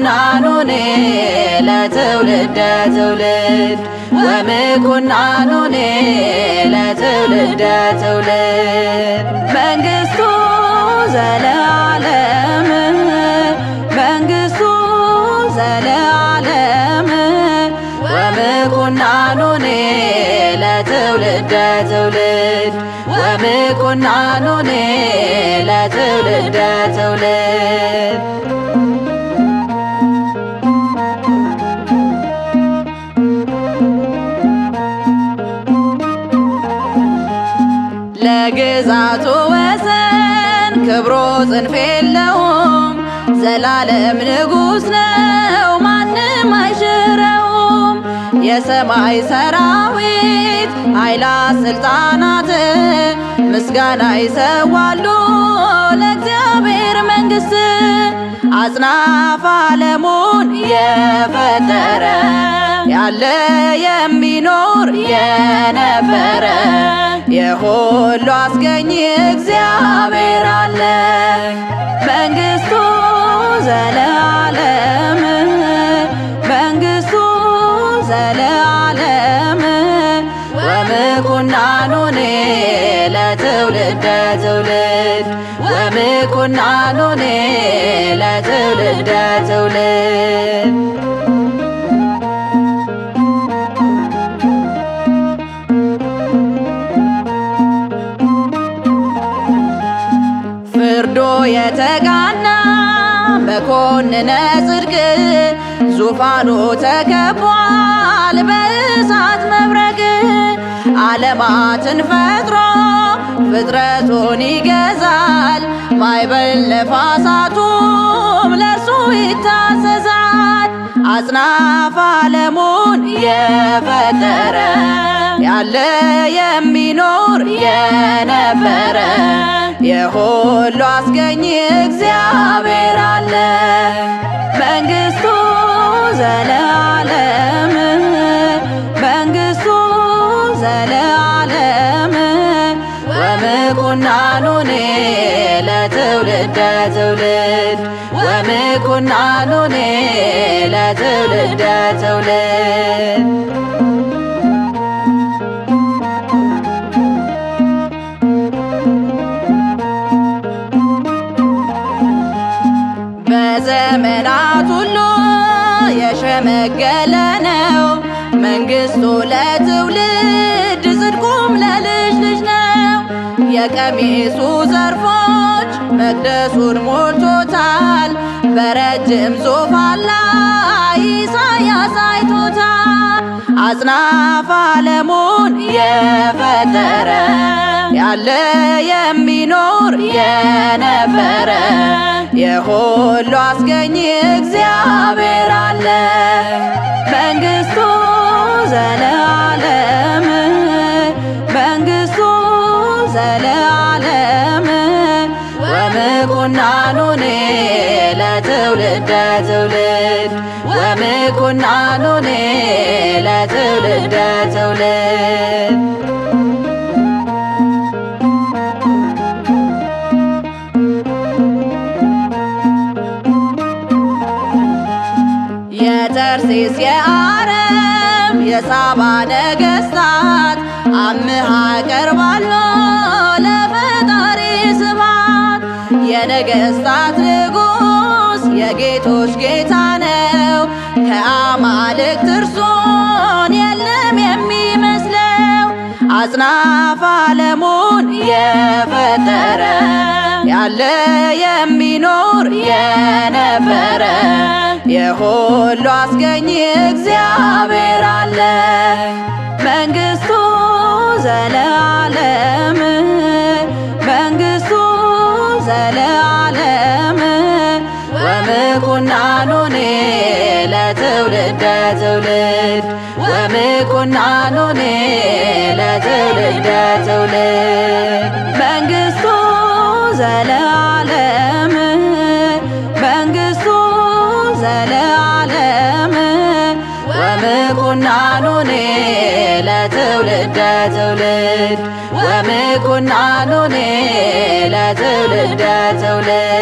ወምኩናኑኔ ለትውልደ ትውልድ ወምኩናኑኔ ለትውልደ ትውልድ መንግሥቱ ዘለዓለም መንግሥቱ ዘለዓለም ወምኩናኑኔ ለትውልደ ትውልድ ወምኩናኑኔ ለትውልደ ትውልድ ለግዛቱ ወሰን ክብሩ ጽንፍ የለውም ዘላለም ንጉሥ ነው ማንም አይሽረውም። የሰማይ ሰራዊት ኃይላት ስልጣናት ምስጋና ይሰዋሉ ለእግዚአብሔር መንግሥት። አጽናፈ ዓለሙን የፈጠረ ያለ የሚኖር የነበረ የሁሉ አስገኝ እግዚአብሔር አለ። መንግሥቱ ዘለዓለም መንግሥቱ ዘለዓለም ወምኩናኑኔ ለትውልደ ትውልድ ወምኩናኑኔ ለትውልደ ትውልድ ፍርዶ የተጋና መኮንነ ጽድቅ ዙፋኑ ተከቧል በእሳት መብረቅ። ዓለማትን ፈጥሮ ፍጥረቱን ይገዛል ማዕበል ነፋሳቱም ለእርሱ ይታዘዛል። አጽናፈ ዓለሙን የፈጠረ ያለ የሚኖር የነበረ የሁሉ አስገኝ እግዚአብሔር አለ። መንግሥቱ ዘለዓለም መንግሥቱ ዘለዓለም ወምኩናኑኔ ለትውልደ ትውልድ ወምኩናኑኔ ለትውልደ ትውልድ በዘመናት ሁሉ የሸመገለ ነው መንግሥቱ ለትውልድ ጽድቁም ለልጅ ልጅ ነው። የቀሚሱ ዘርፎች መቅደሱን ሞልቶታል በረጅም ዙፋን ላይ ኢሳያስ አይቶታል። አጽናፈ ዓለሙን የፈጠረ ያለ የሚኖር የነበረ የሁሉ አስገኝ እግዚአብሔር አለ። መንግሥቱ ዘለዓለም መንግሥቱ ዘለዓለም ወምኩናኑኔ ለትውልደ ትውልድ ወምኩናኑኔ ለትውልደ ትውልድ የተርሴስ የአረም የሳባ ነገሥታት አምሃ ቀርባሉ ለፈጣሪ ስብሐት። የነገሥታት ንጉሥ የጌቶች ጌታ ነው ከአማልክት እርሱን የለም የሚመስለው። አጽናፈ ዓለሙን የፈጠረ ያለ የሚኖር የነበረ የሁሉ አስገኝ እግዚአብሔር አለ። መንግሥቱ ዘለዓለም መንግሥቱ ዘለዓለም ወምኩናኑኔ ለትውልደ ትውልድ ወምኩናኑኔ ለትውልደ ትውልድ መንግሥቱ ዘለዓለም መንግሥቱ ዘለዓለም ወምኩናኑኔ ለትውልደ ትውልድ ወምኩናኑኔ ለትውልደ ትውልድ